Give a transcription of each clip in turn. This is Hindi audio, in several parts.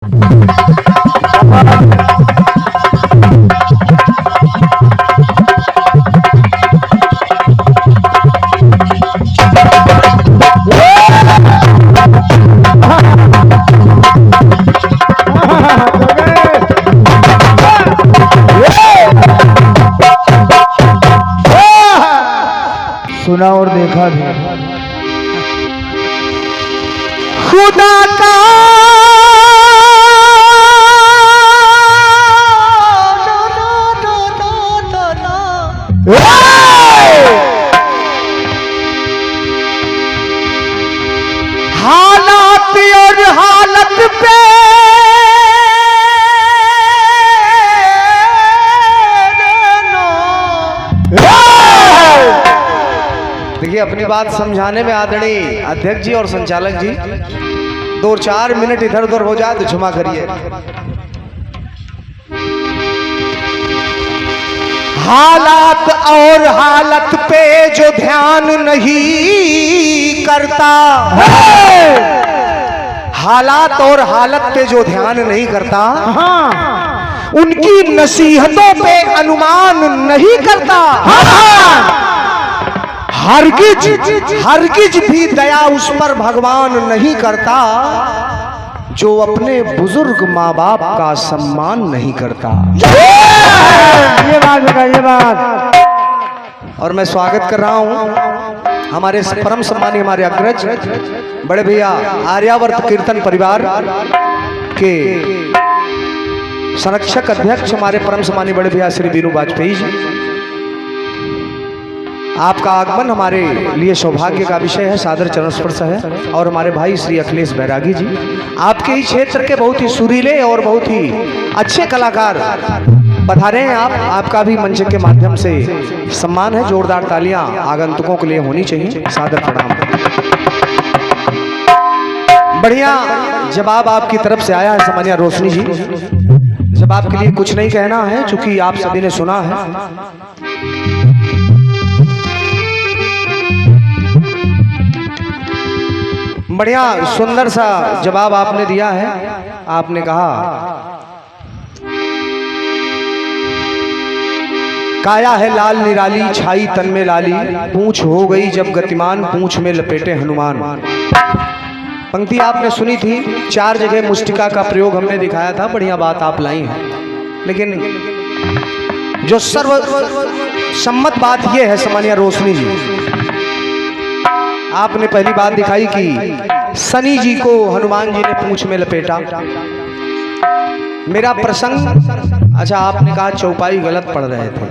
सुना और देखा भी। खुदा का हालात और हालत पे देखिए, अपनी बात समझाने में आदरणीय अध्यक्ष जी और संचालक जी 2-4 मिनट इधर उधर हो जाए तो क्षमा करिए। हालात और हालत पे जो ध्यान नहीं करता, हालात और हालत पे जो ध्यान नहीं करता, उनकी नसीहतों पे अनुमान नहीं करता, हरगिज भी दया उस पर भगवान नहीं करता जो अपने बुजुर्ग माँ बाप का सम्मान नहीं करता। ये बात बता, ये बात। और मैं स्वागत कर रहा हूँ हमारे परम सम्मानीय हमारे अग्रज बड़े भैया आर्यावर्त कीर्तन परिवार के संरक्षक अध्यक्ष हमारे परम सम्मानीय बड़े भैया श्री बीनू वाजपेयी जी। आपका आगमन हमारे लिए सौभाग्य का विषय है, सादर चरण स्पर्श है। और हमारे भाई श्री अखिलेश बैरागी जी, आपके ही क्षेत्र के बहुत ही सुरीले और बहुत ही अच्छे कलाकार पधारे हैं। आपका भी मंच के माध्यम से सम्मान है। जोरदार तालियां आगंतुकों के लिए होनी चाहिए। सादर प्रणाम। बढ़िया जवाब आपकी तरफ से आया है सम्मानिया रोशनी जी। जब आपके लिए कुछ नहीं कहना है, चूंकि आप सभी ने सुना है। बढ़िया सुंदर सा जवाब आपने दिया है। आपने कहा काया है लाल निराली, छाई तन में लाली, पूंछ हो गई जब गतिमान, पूंछ में लपेटे हनुमान। पंक्ति आपने सुनी थी। 4 जगह मुष्टिका का प्रयोग हमने दिखाया था। बढ़िया बात आप लाई है, लेकिन जो सर्व सम्मत बात यह है सम्मानिया रोशनी जी, आपने पहली बात दिखाई कि शनि जी को हनुमान जी ने पूंछ में लपेटा। मेरा प्रसंग, अच्छा आपने कहा चौपाई गलत पढ़ रहे थे,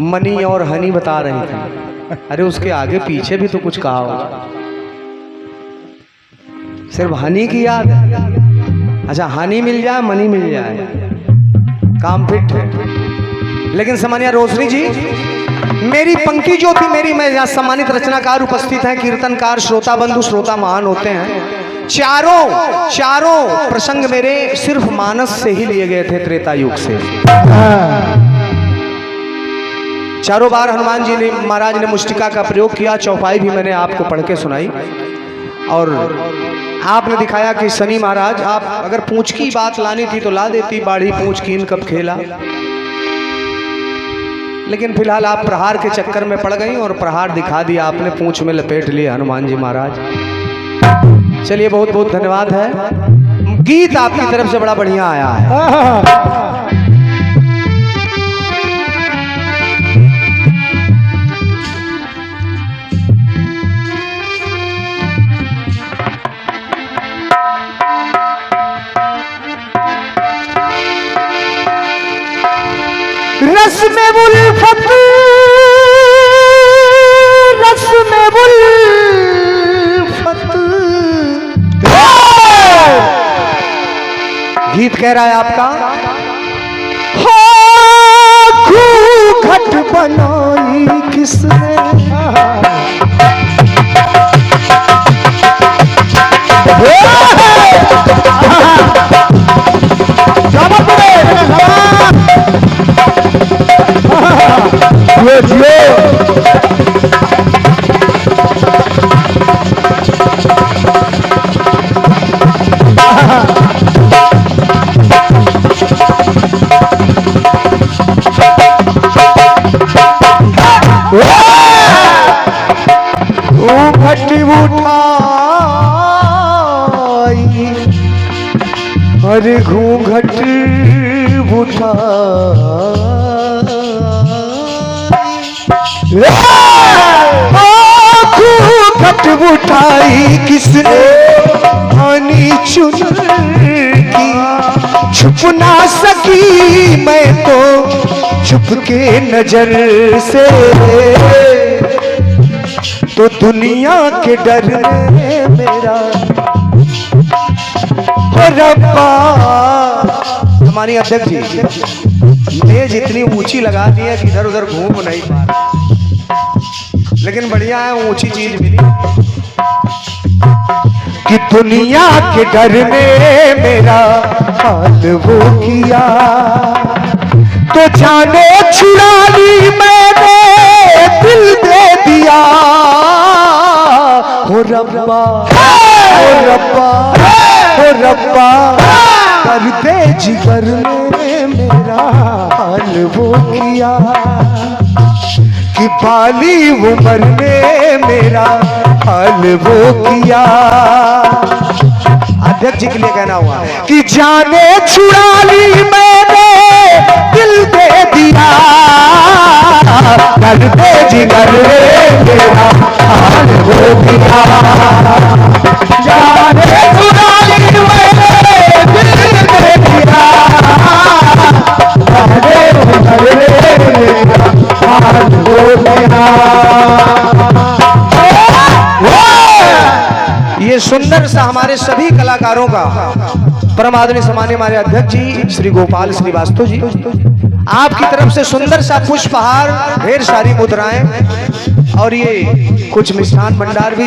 मनी और हनी बता रहे थे। अरे उसके आगे पीछे भी तो कुछ कहा हो, सिर्फ हनी की याद है। अच्छा हनी मिल जाए मनी मिल जाए, काम फिट है। लेकिन सम्मानिया रोशनी जी, मेरी पंक्ति जो थी, मेरी मैं यहाँ सम्मानित रचनाकार उपस्थित हैं, कीर्तनकार, श्रोता बंधु, श्रोता महान होते हैं। चारों प्रसंग मेरे सिर्फ मानस से ही लिए गए थे, त्रेता युग से। चारों बार हनुमान जी ने महाराज ने मुष्टिका का प्रयोग किया। चौपाई भी मैंने आपको पढ़ के सुनाई और आपने दिखाया कि शनि महाराज, आप अगर पूंछ की बात लानी थी तो ला देती, बाढ़ी पूंछ कीन कब खेला। लेकिन फिलहाल आप प्रहार के चक्कर में पड़ गई और प्रहार दिखा दिया आपने, पूंछ में लपेट लिए हनुमान जी महाराज। चलिए बहुत बहुत धन्यवाद है। गीत आपकी तरफ से बड़ा बढ़िया आया है। रस में उल्फत, रस में उल्फत, गीत कह रहा है आपका, हो घूंघट बनाई किसने, जियो अरे घूंघट उठा घूंघट उठाई किसने पानी चुन की, छुप ना सकी मैं तो छुप के नजर से, तो दुनिया के डर में मेरा रब्बा। हमारी अध्यक्ष जी मेज इतनी ऊंची लगा दी है कि इधर उधर घूम नहीं पा रहा, लेकिन बढ़िया है, ऊंची चीज मिली कि दुनिया के डर में मेरा हाल वो किया, तो जाने छुड़ा ली मैंने दिल दे दिया। हो रब्बा हो रब्बा हो रब्बा, कर दे जिगर में मेरा हाल वो किया, कि बाली उम्र में मेरा हाल वो किया। अध्यक्ष जी के लिए कहना हुआ कि जाने छुड़ा ली मैंने दिल दे दिया, कर दे जिगर में मेरा हाल वो किया, जाने छुड़ा ली मैंने दिल दे दिया, जाने जिगर में मेरा हाल वो किया। ये सुंदर सा हमारे सभी कलाकारों का परम आदरणीय सम्माननीय हमारे अध्यक्ष जी श्री गोपाल श्रीवास्तव जी, आपकी तरफ से सुंदर सा पुष्पहार, ढेर सारी मुद्राएं और ये कुछ मिष्ठान भंडार भी,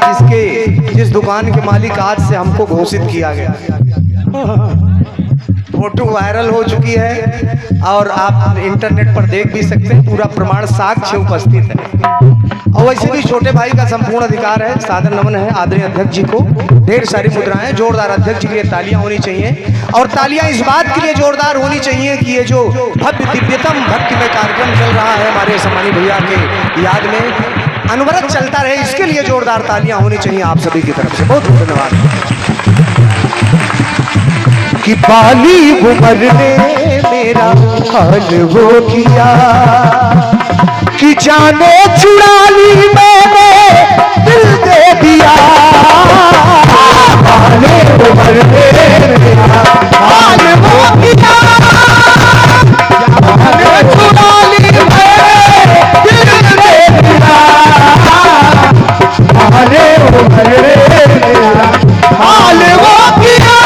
जिस दुकान के मालिक आज से हमको घोषित किया गया। फोटो वायरल हो चुकी है और आप इंटरनेट पर देख भी सकते हैं, पूरा प्रमाण साक्ष्य उपस्थित है। और वैसे भी छोटे भाई का संपूर्ण अधिकार है, सादर नमन है आदरणीय अध्यक्ष जी को। ढेर सारी मुद्राएं, जोरदार अध्यक्ष जी के लिए तालियां होनी चाहिए, और तालियां इस बात के लिए जोरदार होनी चाहिए कि ये जो भव्य दिव्यतम भक्तिमय कार्यक्रम चल रहा है हमारे सम्मानित भैया के याद में अनवरत चलता रहे, इसके लिए जोरदार तालियां होनी चाहिए आप सभी की तरफ से। बहुत बहुत धन्यवाद। कि बाली उम्र ने मेरा हाल वो किया, कि जाने छुड़ा ली मैंने दिल दे दिया, बाली उम्र ने मेरा हाल वो किया, जाने छुड़ा ली मैंने दिल दे दिया, बाली उम्र ने मेरा हाल वो किया।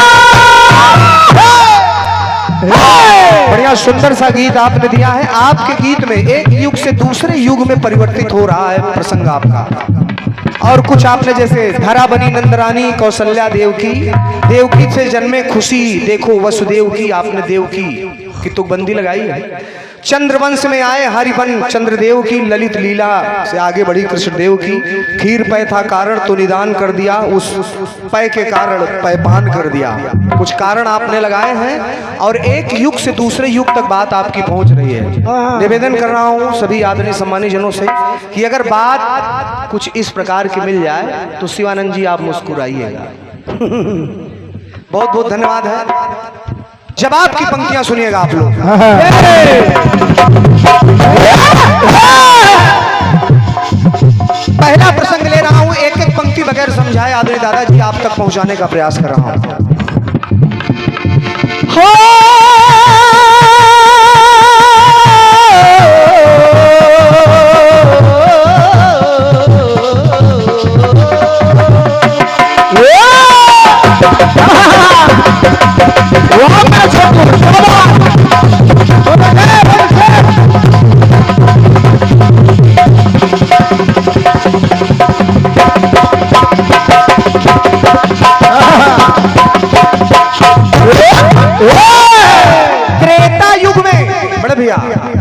बढ़िया सुंदर सा गीत आपने दिया है। आपके गीत में एक युग से दूसरे युग में परिवर्तित हो रहा है प्रसंग आपका, और कुछ आपने जैसे धरा बनी नंदरानी कौशल्या देवकी से जन्मे खुशी देखो वसुदेव की, आपने देवकी की तुकबंदी लगाई है। चंद्रवंश में आए हरिवन चंद्रदेव की, ललित लीला से आगे बढ़ी कृष्णदेव की, खीर पय था कारण तो निदान कर दिया, उस पय के कारण पयपान कर दिया। कुछ कारण आपने लगाए हैं और एक युग से दूसरे युग तक बात आपकी पहुंच रही है। निवेदन कर रहा हूं सभी आदरणीय सम्मानित जनों से कि अगर बात कुछ इस प्रकार की मिल जाए तो शिवानंद जी आप मुस्कुराइएगा। बहुत बहुत धन्यवाद है। जवाब की पंक्तियां सुनिएगा आप लोग। पहला प्रसंग ले रहा हूं, एक एक पंक्ति बगैर समझाए आदरणीय दादाजी आप तक पहुंचाने का प्रयास कर रहा हूं।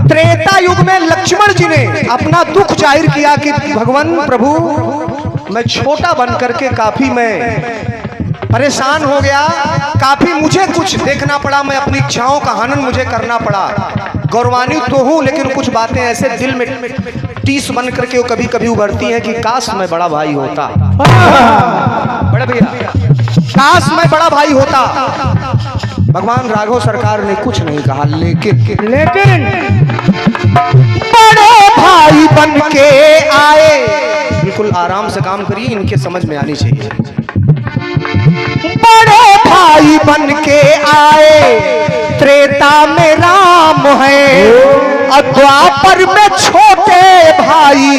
त्रेता युग में लक्ष्मण जी ने अपना दुख जाहिर किया कि भगवान प्रभु मैं छोटा बन करके काफी मैं परेशान हो गया, काफी मुझे कुछ देखना पड़ा, मैं अपनी इच्छाओं का हनन मुझे करना पड़ा। गौरवान्वित तो हूं लेकिन कुछ बातें ऐसे दिल में टीस बन करके वो कभी कभी उभरती हैं कि काश मैं बड़ा भाई होता। बड़े भैया काश मैं बड़ा भाई होता, भगवान राघव सरकार ने कुछ नहीं कहा, लेकिन बड़े भाई बन के आए। बिल्कुल आराम से काम करिए, इनके समझ में आनी चाहिए। बड़े भाई बन के आए, त्रेता में राम है, द्वापर में छोटे भाई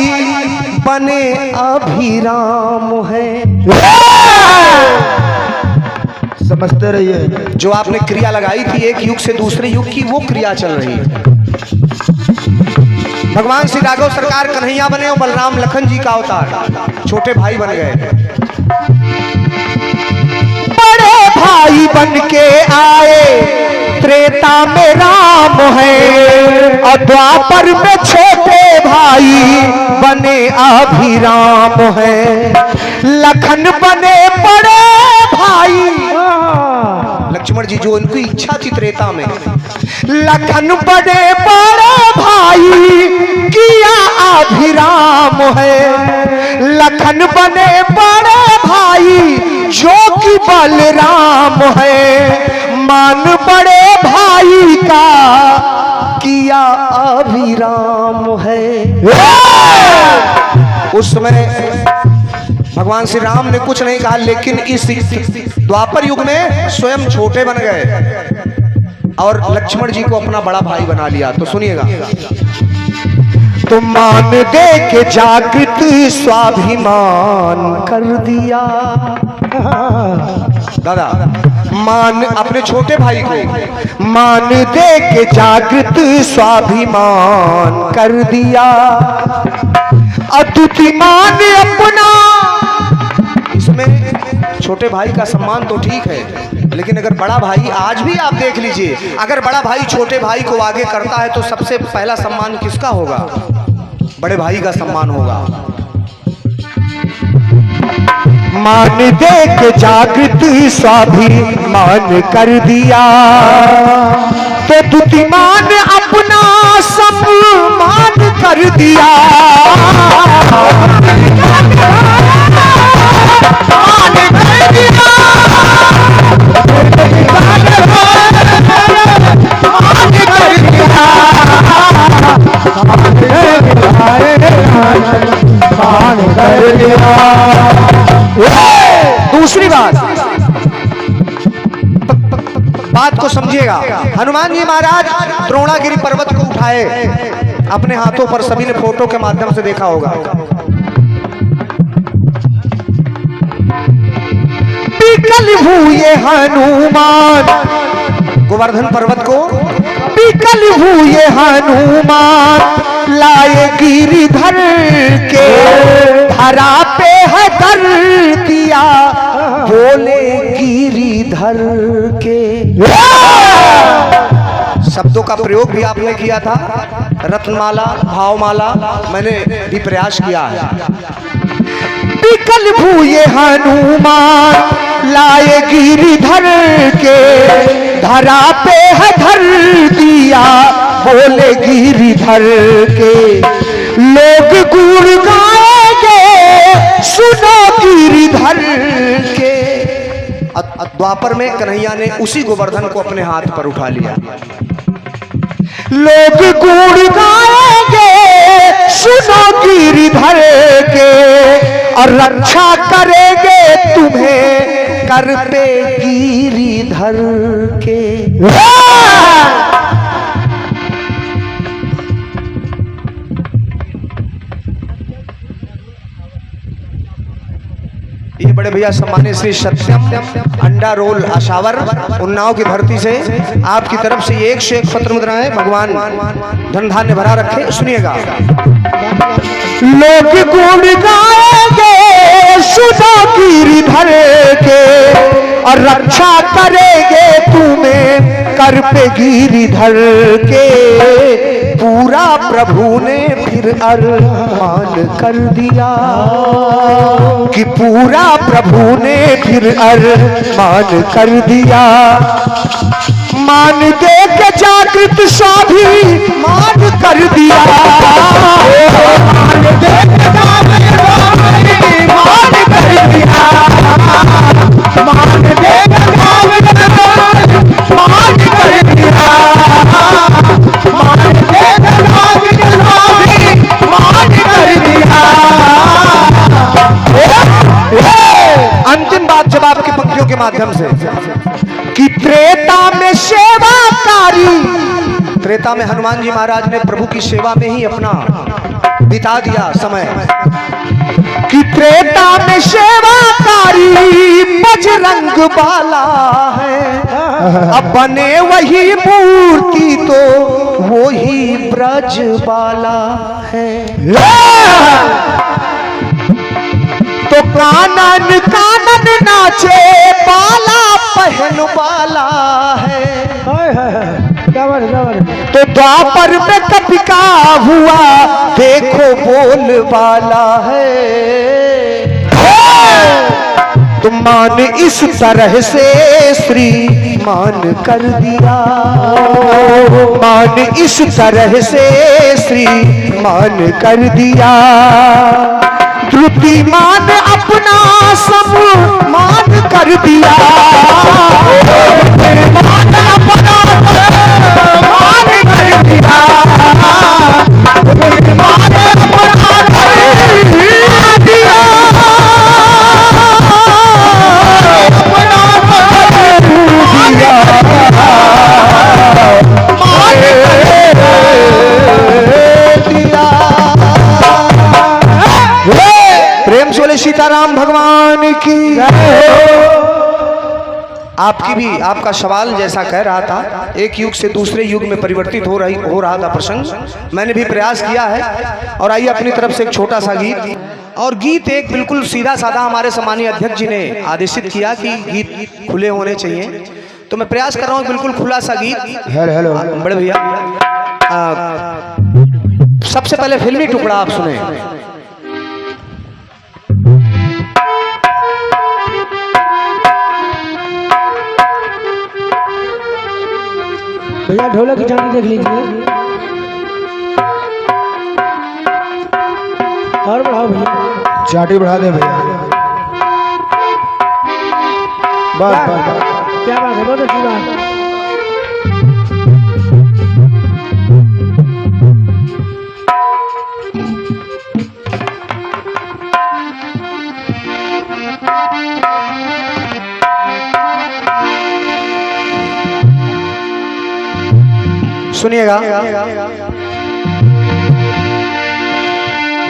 बने अभिराम है। समझते रहिए, जो आपने क्रिया लगाई थी एक युग से दूसरे युग की, वो क्रिया चल रही है। भगवान श्री राघव सरकार कन्हैया बने और बलराम लखन जी का अवतार छोटे भाई बन गए। बड़े भाई बन के आए, त्रेता में राम है, और द्वापर में छोटे भाई बने अभिराम है। लखन बने बड़े भाई, लक्ष्मण जी जो उनकी इच्छा थी त्रेता में, लखन बड़े बड़े भाई किया अभिराम है। लखन बने बड़े भाई जो कि बलराम है, मान बड़े भाई का किया अभिराम है। उस समय भगवान श्री राम ने कुछ नहीं कहा, लेकिन इस द्वापर युग में स्वयं छोटे बन गए और लक्ष्मण जी को अपना बड़ा भाई बना लिया। तो सुनिएगा, तो मान दे के जागृत स्वाभिमान कर दिया। दादा मान अपने छोटे भाई को मान दे के जागृत स्वाभिमान कर दिया। अद्युतिमान अपना, इसमें छोटे भाई का सम्मान तो ठीक है, लेकिन अगर बड़ा भाई, आज भी आप देख लीजिए, अगर बड़ा भाई छोटे भाई को आगे करता है तो सबसे पहला सम्मान किसका होगा? बड़े भाई का सम्मान होगा। मान दे के जागृत स्वाभिमान कर दिया, तो द्युतिमान अपना सम्मान कर दिया। दूसरी बात को समझिएगा। हनुमान जी महाराज द्रोणागिरी पर्वत को उठाए अपने हाथों पर, सभी ने फोटो के माध्यम से देखा होगा। विकल हुए हनुमान, गोवर्धन पर्वत को विकल हुए हनुमान, लाए गिरिधर के, धरा पे है कर दिया, बोले गिरिधर के। शब्दों का प्रयोग भी आपने किया था, रत्नमाला, भावमाला, मैंने भी प्रयास किया है। विकल हुए हनुमान, लाए गिरिधर के, धरा पे है धर दिया, बोले गिरिधर के। लोग गुण गाएंगे सुनो गिरिधर के। द्वापर में कन्हैया ने उसी गोवर्धन को अपने हाथ पर उठा लिया। लोग गुण गाएंगे सुनो गिरिधर के, और रक्षा करेंगे तुम्हें कर पे गिरिधर के। ये बड़े भैया सम्मानित श्री सत्यम अंडा रोल आशावर उन्नाव की धरती से आपकी तरफ से 101 पत्र मुद्राएं, भगवान धन धान्य भरा रखे। सुनिएगा, लोग गुण गाएंगे सुनो गिरिधर के, और रक्षा करेंगे तुम्हें कर पे गिरिधर के। पूरा प्रभु ने फिर अरमान कर दिया, कि पूरा प्रभु ने फिर अरमान कर दिया। मान दे के जागृत स्वाभिमान कर दिया। मान दे के जागृत स्वाभिमान कर दिया। मान दे के जागृत स्वाभिमान त्रेता में सेवाकारी, त्रेता में हनुमान जी महाराज ने प्रभु की सेवा में ही अपना बिता दिया समय। कि त्रेता में सेवाकारी बजरंग बाला है, अब बने वही मूर्ति तो वो ही ब्रज बाला है। तो कानन कानन नाचे बाला पहन वाला है। तो द्वापर में कभी का हुआ देखो बोल वाला है। तो मान इस तरह से श्रीमान कर दिया, मान इस तरह से श्रीमान कर दिया। द्रुतिमान अपना सम्मान कर दिया, मान अपना सम्मान कर दिया, मान अपना कर दिया। प्रेम से बोले सीताराम भगवान की। आपकी भी आपका सवाल जैसा कह रहा था, एक युग से दूसरे युग में परिवर्तित हो रहा था प्रसंग। मैंने भी प्रयास किया है और आइए अपनी तरफ से एक छोटा सा गीत। और गीत एक बिल्कुल सीधा साधा हमारे सम्मानीय अध्यक्ष जी ने आदेशित किया कि गीत खुले होने चाहिए, तो मैं प्रयास कर रहा हूँ बिल्कुल खुला सा गीत। हेलो बड़े भैया, सबसे पहले फिल्मी टुकड़ा आप सुने। भैया ढोलक की झांकी देख लीजिए और बढ़ाओ भैया, चाटी बढ़ा दे भैया। बस बस बस। क्या बात है, बहुत अच्छी बात। सुनिएगा।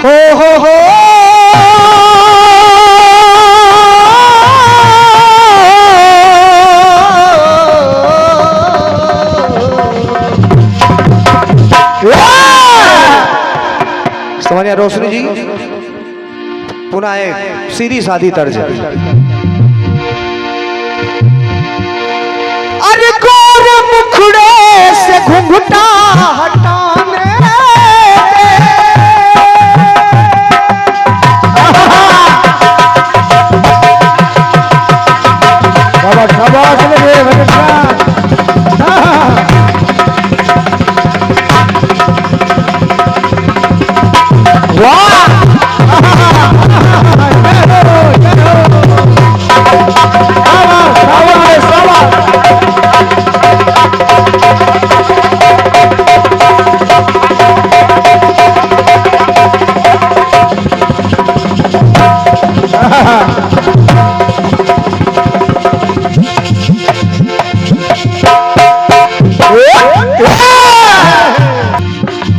हो समझिए रोशनी जी, पुनः एक सीधी सादी तर्ज। अरे गोर मुखड़े से घुंघटा हटाने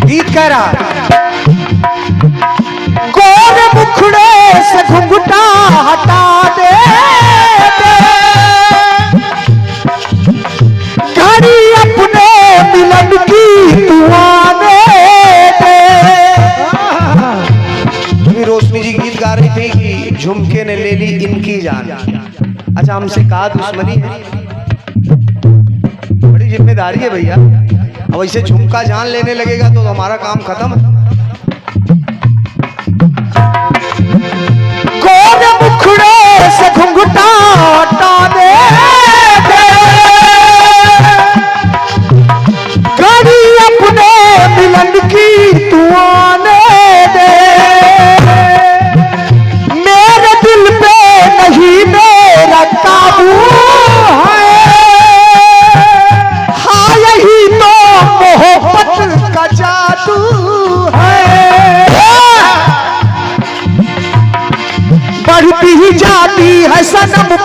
गीत कह रहा, गोर मुखड़े से घुंघटा हटा दे, घड़ी अपने मिलन की तू आने दे। रोशनी जी गीत गा रही थी कि झुमके ने ले ली इनकी जान। अच्छा, हमसे कहा दुश्मनी है, बड़ी जिम्मेदारी है भैया। अब ऐसे झुमका जान लेने लगेगा तो हमारा काम खत्म है। गोर मुखड़े से घुंघटा हटा दे, घड़ी अपने मिलन की तू आने दे। मेरे दिल पे नहीं मेरा काबू है, हाँ यही तो मोहब्बत का जादू है। बढ़ती ही जाती है सनम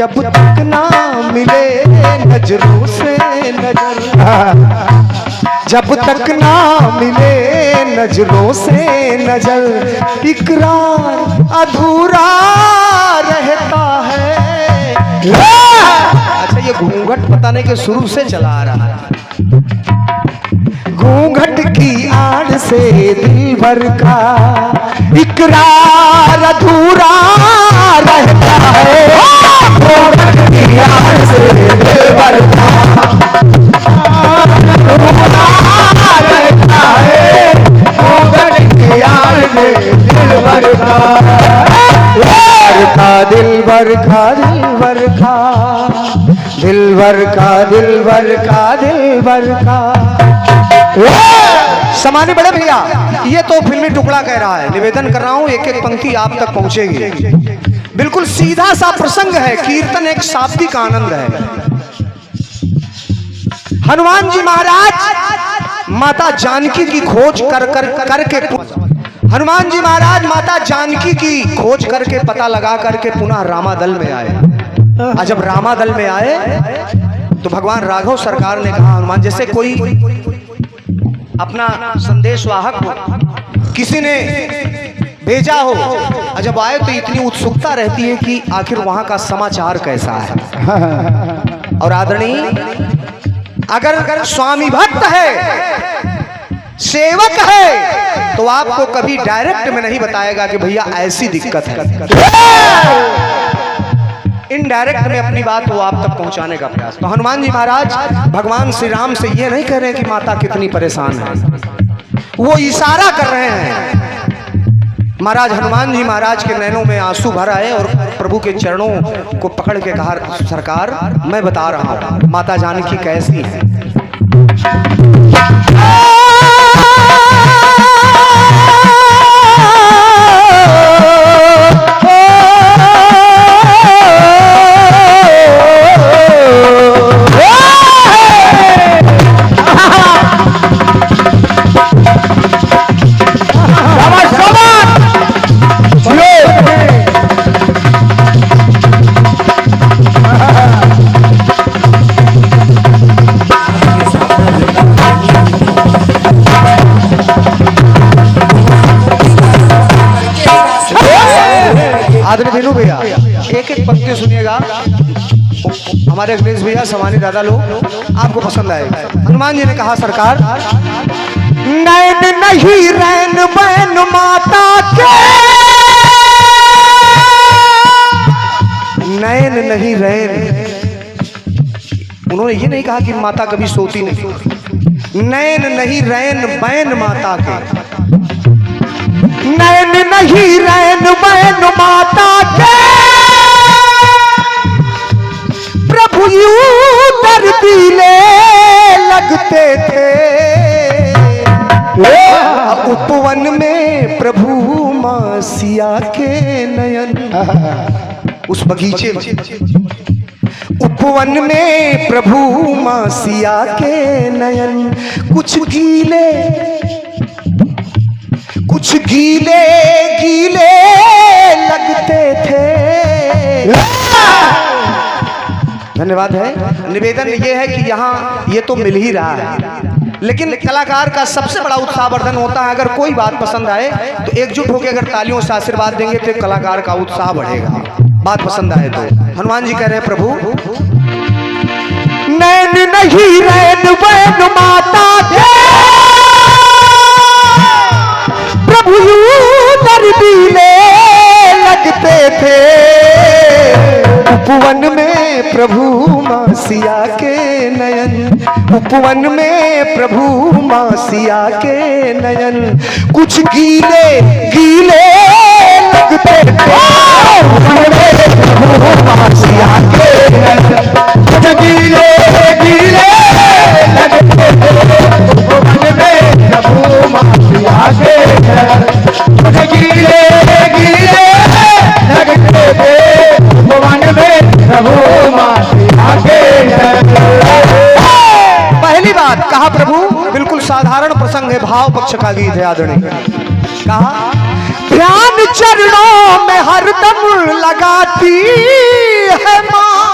जब तक ना मिले नजरों से नजर, जब तक ना मिले नजरों से नजर, इकरार अधूरा रहता है। अच्छा, ये घूंघट पता नहीं कि शुरू से चला आ रहा है। घूंघट की आड़ से दिल भर का इकरार अधूरा रहता है। घूंघट की आड़ से दिल भर का रहता है। घूंघट की आड़ से दिल भर का, दिल भर का, दिल भर का, दिल भर का, दिल भर का, दिल भर का। सामान्य बड़े भैया, ये तो फिल्मी टुकड़ा कह रहा है। निवेदन कर रहा हूं, एक एक पंक्ति आप तक पहुंचेगी। बिल्कुल सीधा सा प्रसंग है, कीर्तन एक शाब्दिक आनंद है। हनुमान जी महाराज माता जानकी की खोज करके हनुमान जी महाराज माता जानकी की खोज करके पता लगा करके पुनः रामादल में आए। और जब रामादल में आए तो भगवान राघव सरकार ने कहा, हनुमान जैसे कोई अपना संदेश वाहक हो, किसी ने भेजा हो, और जब आए तो इतनी उत्सुकता रहती है कि आखिर वहां का समाचार कैसा है। और आदरणीय, अगर स्वामी भक्त है, सेवक है, तो आपको कभी डायरेक्ट में नहीं बताएगा कि भैया ऐसी दिक्कत है। इनडायरेक्ट में अपनी बात वो आप तक पहुंचाने का प्रयास। तो हनुमान जी महाराज भगवान श्री राम से ये नहीं कह रहे कि माता कितनी परेशान है, वो इशारा कर रहे हैं। महाराज हनुमान जी महाराज के नैनों में आंसू भर आए और प्रभु के चरणों को पकड़ के कहा, सरकार मैं बता रहा हूं माता जानकी कैसी है। आदरणीय भैया, एक एक पंक्ति सुनिएगा। हमारे अखिलेश भैया, समानी दादा लोग, आपको पसंद आएगा। हनुमान जी ने कहा, सरकार नैन नहीं रैन बैन माता के, नैन नहीं रैन, उन्होंने ये नहीं कहा कि माता कभी सोती नहीं। नैन नहीं रैन बैन माता के, नैन नहीं रैन बैन माता के, प्रभु यूं दर्दीले लगते थे। उपवन में प्रभु मां सिया के नयन, उस बगीचे में उपवन में प्रभु मां सिया के नयन, कुछ गीले गीले लगते थे। धन्यवाद है। निवेदन ये है कि यहाँ ये तो मिल ही रहा है, लेकिन कलाकार का सबसे बड़ा उत्साहवर्धन होता है। अगर कोई बात पसंद आए तो एकजुट होकर अगर तालियों से आशीर्वाद देंगे तो कलाकार का उत्साह बढ़ेगा। बात पसंद आए तो हनुमान जी कह रहे हैं, प्रभु नैन नहीं रैन बैन माता के, प्रभु यूं दर्दीले लगते थे। उपवन में प्रभु मां सिया के नयन, उपवन में प्रभु मां सिया के नयन, कुछ गीले गीले लगते थे। उपवन में प्रभु मां सिया के नयन, कुछ गीले गीले लगते थे। उपवन में प्रभु मां सिया के नयन, कुछ गीले गीले लगते थे। उपवन में प्रभु मां सिया के नयन। पहली बात कहा, प्रभु बिल्कुल साधारण प्रसंग है, भाव पक्ष का गीत है। आदरणीय कहा, ध्यान चरणों में हरदम लगाती है मां,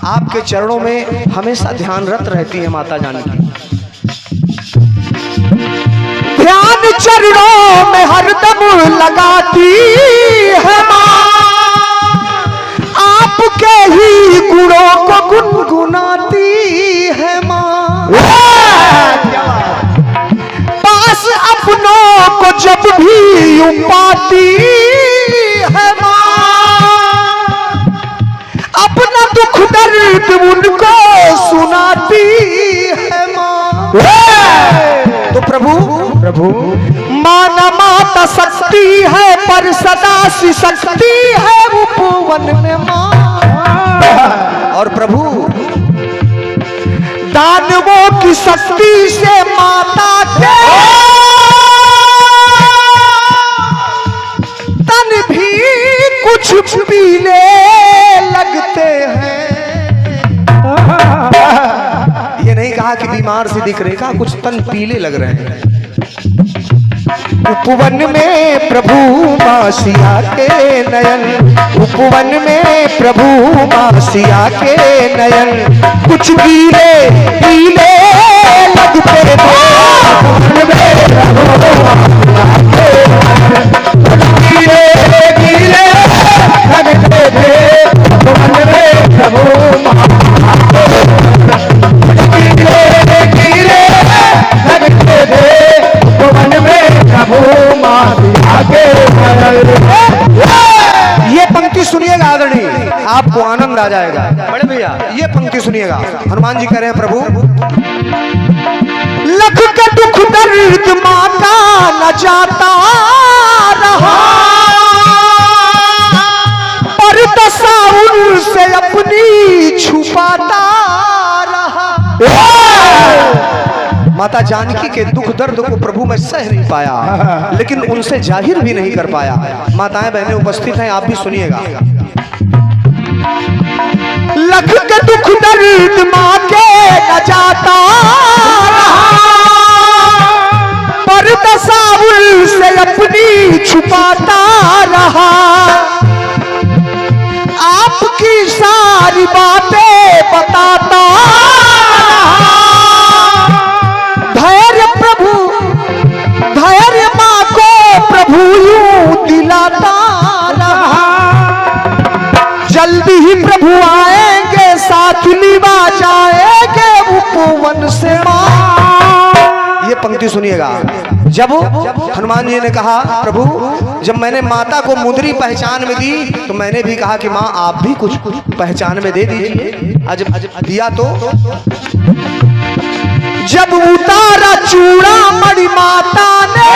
आपके चरणों में हमेशा ध्यानरत रहती है माता जानकी। ध्यान चरणों में हरदम लगाती है माँ, आपके ही गुणों को गुनगुनाती है माँ। पास अपनों को जब भी पाती है माँ, अपना दुख दर्द उनको सुनाती है माँ। तो प्रभु माना माता शक्ति है पर सदा सी शक्ति है उपवन में माँ। और प्रभु दानवों की शक्ति से माता के तन भी कुछ पीले लगते हैं। ये नहीं कहा कि बीमार से दिख रहे, कहा कुछ तन पीले लग रहे हैं। उपवन में प्रभु माँ सिया के नयन, उपवन में प्रभु माँ सिया के नयन, कुछ पीले पीले लगते थे। पीले पीले लगते थे उपवन में प्रभु माँ, पीले पीले लगते थे उपवन में प्रभु माँ सिया के नयन। ये पंक्ति सुनिएगा आदरणीय, आपको आनंद आ जाएगा। बड़े भैया ये पंक्ति सुनिएगा। हनुमान जी कह रहे हैं प्रभु लख के दुख दर्द माँ का न जाता रहा, पर तसाउर से अपनी छुपाता रहा। माता जानकी के दुख दर्द को प्रभु मैं सह नहीं पाया, लेकिन उनसे जाहिर भी नहीं कर पाया। माताएं बहनें उपस्थित हैं, आप भी सुनिएगा। लख के दुख दर्द माँ के न जाता रहा, पर तसाउर से अपनी छुपाता रहा। आपकी सारी बातें बताता रहा, धैर्य प्रभु धैर्य माँ को प्रभु यूं दिलाता रहा। जल्दी ही प्रभु आएंगे साथ निभा जाएंगे उपवन से माँ। ये पंक्ति सुनिएगा। जब हनुमान जी ने कहा प्रभु जब मैंने माता को मुद्री पहचान में दी, तो मैंने भी कहा कि माँ आप भी कुछ पहचान में दे दीजिए। आज दिया तो जब उतारा चूड़ा मणि माता ने,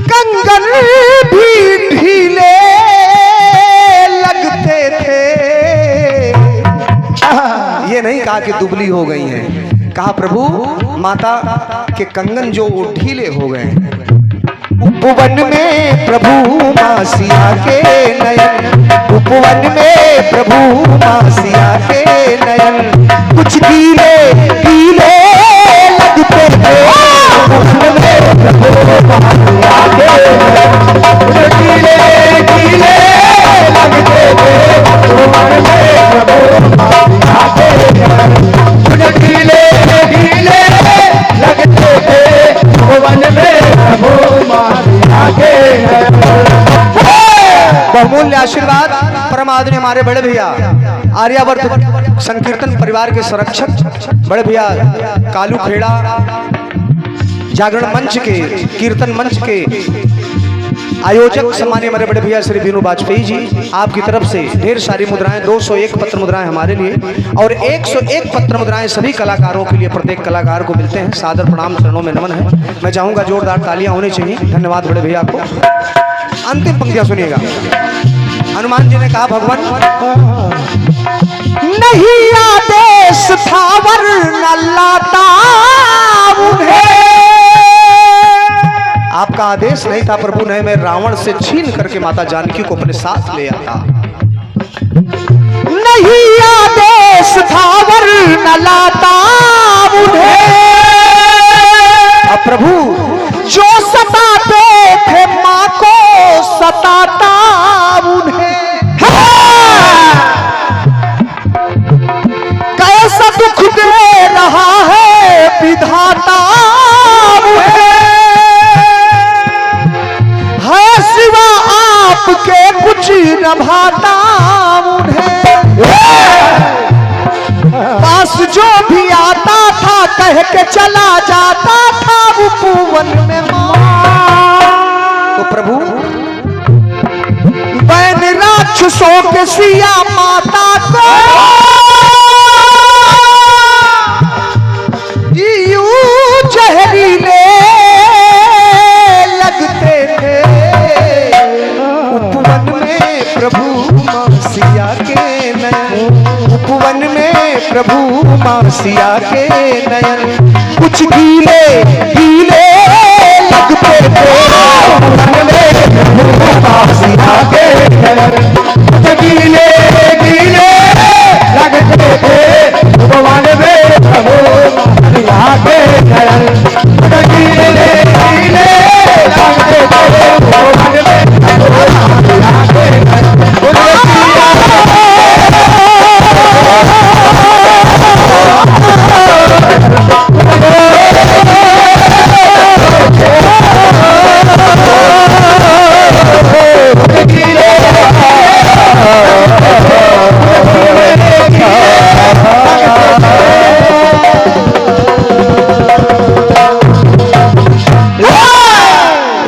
कंगन भी ढीले लगते थे। ये नहीं कहा कि दुबली हो गई हैं, कहा प्रभु माता के कंगन जो ढीले हो गए हैं। उपवन में प्रभु माँ सिया के नयन, उपवन में प्रभु माँ सिया के नयन, कुछ गीले गीले लगते थे। उपवन में प्रभु माँ सिया के नयन, कुछ गीले गीले लगते थे। उपवन में प्रभु माँ सिया के नयन, कुछ गीले गीले लगते थे। उपवन में प्रभु माँ सिया के नयन। बहुमूल्य आशीर्वाद परम आदरणीय हमारे बड़े भैया आर्यावर्त संकीर्तन परिवार के संरक्षक बड़े भैया कालू खेड़ा जागरण मंच के कीर्तन मंच के आयोजक सम्मानीय हमारे बड़े भैया श्री बीनू वाजपेयी जी, आपकी तरफ से ढेर सारी मुद्राएं 201 पत्र मुद्राएं हमारे लिए और 101 पत्र मुद्राएं सभी कलाकारों के लिए, प्रत्येक कलाकार को मिलते हैं। सादर प्रणाम, चरणों में नमन है। मैं चाहूंगा जोरदार तालियां होनी चाहिए। धन्यवाद बड़े भैया को। अंतिम पंक्तियां सुनिएगा। हनुमान जी ने कहा भगवान नहीं आदेश था वरना लाता उन्हें, आपका आदेश नहीं था प्रभु, नहीं मैं रावण से छीन करके माता जानकी को अपने साथ ले आता। नहीं आदेश था वरना लाता उन्हें, अब प्रभु जो सताते थे माँ को सताता उन्हें। न भाता उन्हें, पास जो भी आता था कह के चला जाता था उपवन में मां। तो प्रभु बैन राक्षसों के सिया माता को यूं जहरीले लगते थे। उपवन में प्रभु मासिया के नयन, उपवन में प्रभु मासिया के नयन कुछ गीले गीले लगते थे। उपवन में प्रभु मासिया के नयन कुछ गीले गीले लगते थे। उपवन में प्रभु मासिया के नयन कुछ गीले गीले लगते थे। उपवन में प्रभु मासिया के नयन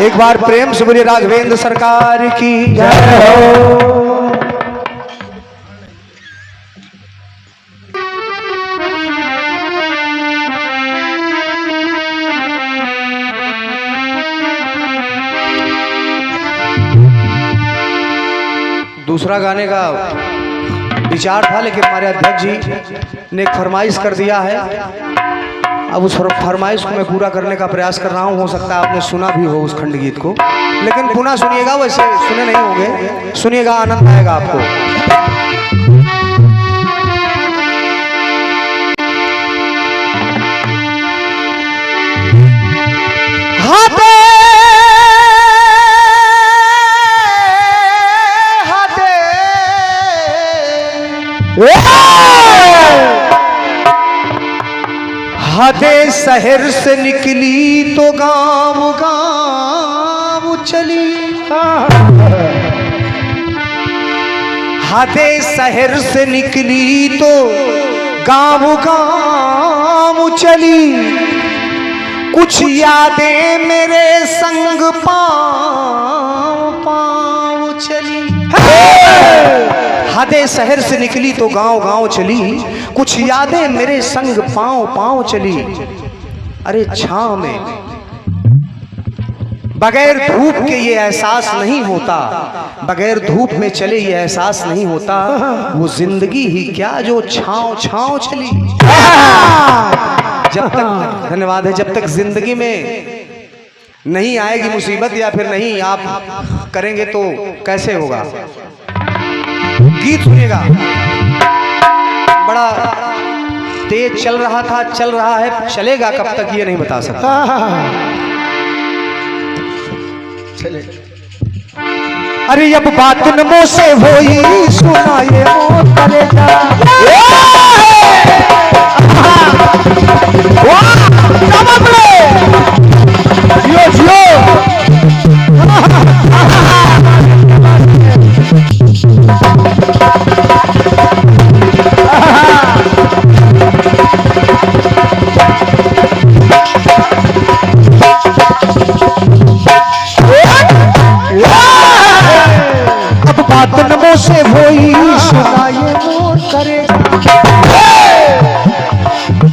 एक बार प्रेम से बोलिए राघवेंद्र सरकार की जय हो। दूसरा गाने का विचार था, लेकिन हमारे अध्यक्ष जी ने एक फरमाइश कर दिया है। अब उस फरमाइश को मैं पूरा करने का प्रयास कर रहा हूँ। हो सकता है आपने सुना भी हो उस खंड गीत को, लेकिन पुनः सुनिएगा, वैसे सुने नहीं होंगे, सुनिएगा, आनंद आएगा आपको। हाथे हाथे शहर से निकली तो गांव गांव चली। हाथे शहर से निकली तो गांव गांव चली। कुछ यादें मेरे संग पांव पांव चली। हाथे शहर से निकली तो गांव गांव चली। कुछ यादें मेरे संग पांव पांव चली। अरे छांव में बगैर धूप के ये एहसास नहीं होता, बगैर धूप में चले ये एहसास नहीं होता। वो जिंदगी ही क्या जो छांव छांव चली। जब तक, धन्यवाद है, जब तक जिंदगी में नहीं आएगी मुसीबत या फिर नहीं आप करेंगे तो कैसे होगा। गीत सुनिएगा, बड़ा तेज चल रहा था, चल रहा है, चलेगा कब तक ये नहीं बता सकता। अरे अब बात न मुँह से होई सुनाए मोर कलेजा। जियो जियो अब बात न से होई सुनाए मोर करेगा।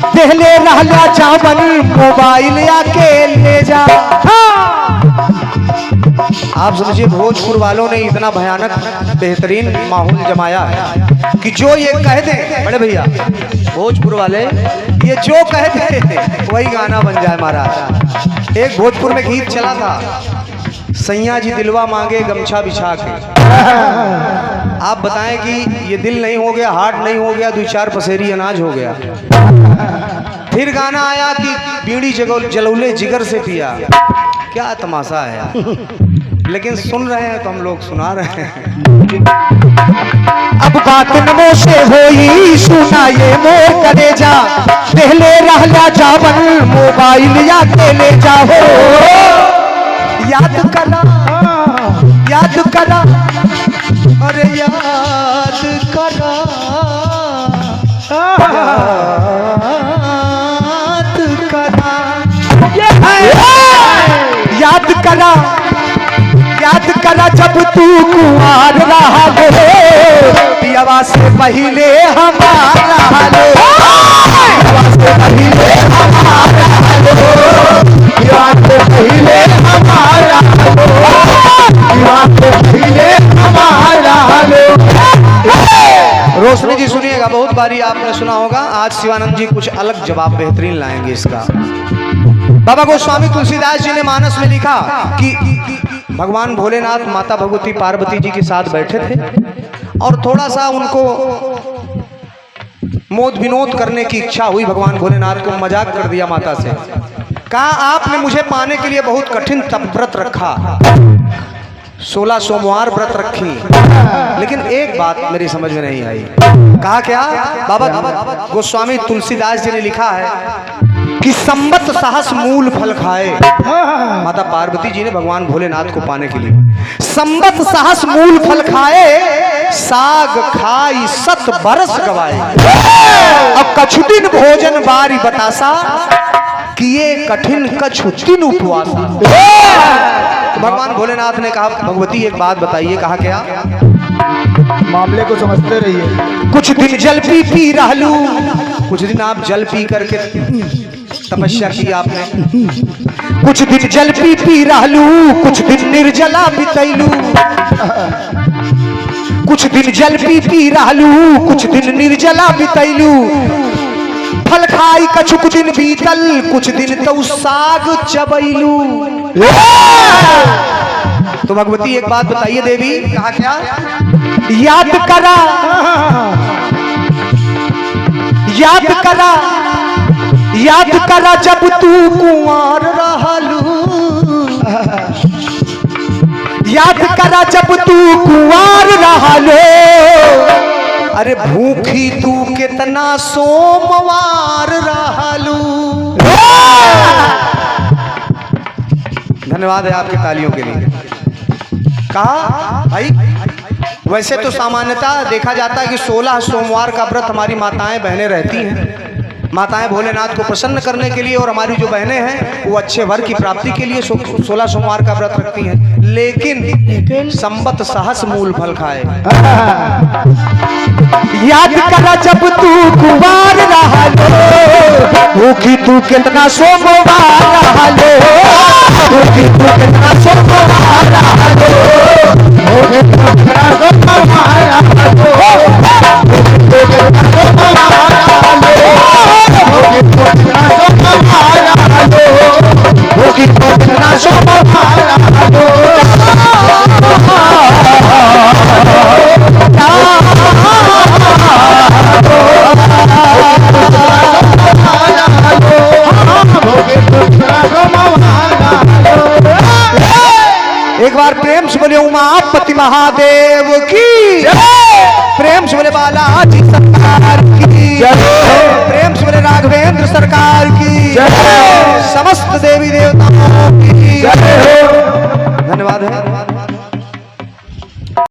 पहले रहला चावल मोबाइल आके ले जा। आप समझिए भोजपुर वालों ने इतना भयानक बेहतरीन माहौल जमाया है कि जो ये कह दे, बड़े भैया भोजपुर वाले ये जो कह दे वही गाना बन जाए महाराज। एक भोजपुर में गीत चला था, सैया जी दिलवा मांगे गमछा बिछा के। आप बताएं कि ये दिल नहीं हो गया, हार्ट नहीं हो गया, 2-4 पसेरी अनाज हो गया। फिर गाना आया कि बीड़ी जलौले जिगर से पिया। क्या तमाशा है यार। लेकिन सुन रहे हैं तो हम लोग सुना रहे हैं। अब बात नमो से होई सुनाए मोर कलेजा। पहले रहला जावन मोबाइल या के ले जाओ। याद करा अरे करा जब तू कुंवार रहा लो, पियवा से पहले हमारा लो, पियवा से पहले हमारा लो, पियवा से पहले हमारा लो, पियवा से पहले हमारा लो। रोशनी जी सुनिएगा, बहुत बारी आपने सुना होगा, आज शिवानंद जी कुछ अलग जवाब बेहतरीन लाएंगे इसका। बाबा गोस्वामी तुलसीदास जी ने मानस में लिखा कि भगवान भोलेनाथ माता भगवती पार्वती जी के साथ बैठे थे और थोड़ा सा उनको मोद विनोद करने की इच्छा हुई। भगवान भोलेनाथ को मजाक कर दिया माता से, कहा आपने मुझे पाने के लिए बहुत कठिन तप व्रत रखा, 16 सोमवार व्रत रखी, लेकिन एक बात मेरी समझ में नहीं आई। कहा क्या? बाबा गोस्वामी तुलसीदास जी ने लिखा है कि संबत सहस मूल फल खाए। माता पार्वती जी ने भगवान भोलेनाथ को पाने के लिए संबत सहस मूल फल खाए, साग खाई 7 बरस गवाए, अब कछु दिन भोजन बारी बतासा, किए कठिन कछु दिन उपवासा। तो भगवान भोलेनाथ ने कहा भगवती एक बात बताइए। कहा क्या? मामले को समझते रहिए। कुछ दिन जल पी रहलू, कुछ दिन आप जल पी करके तपस्या की आपने, कुछ दिन जल पी रहलू, कुछ दिन निर्जला बितैलू, कुछ दिन जल पी रहलू, कुछ दिन निर्जला बितैलू, फल खाई कछुक दिन बीतल, कुछ दिन तो साग चबैलू। तो भगवती एक बात बताइए देवी। कहा क्या? याद करा जब तू कुंवार रहलू, याद करा जब तू कुंवार रहलो, अरे भूखी तू कितना सोमवार रहलू। धन्यवाद है आपकी तालियों के लिए। कहा भाई वैसे तो सामान्यतः देखा जाता है कि 16 सोमवार का व्रत हमारी माताएं बहनें रहती हैं, माताएं भोलेनाथ को प्रसन्न करने के लिए, और हमारी जो बहनें हैं वो अच्छे वर की प्राप्ति के लिए 16 सोमवार का व्रत रखती हैं, लेकिन संबत सहस मूल फल खाए। याद करा जब तू कुंवार रहलो, भूखी तू कितना सोमवार रहलो, भूखी तू कितना सोमवार रहलो, भूखी तू कितना सोमवार रहलो, भूखी तू कितना सोमवार रहलो, भूखी तू कितना सोमवार रहलो, भूखी तू कितना सोमवार रहलो। एक बार प्रेम से बोले उमापति महादेव की, प्रेम से बोले बालाजी सरकार की, प्रेम से बोले राघवेंद्र सरकार की, समस्त देवी देवताओं की।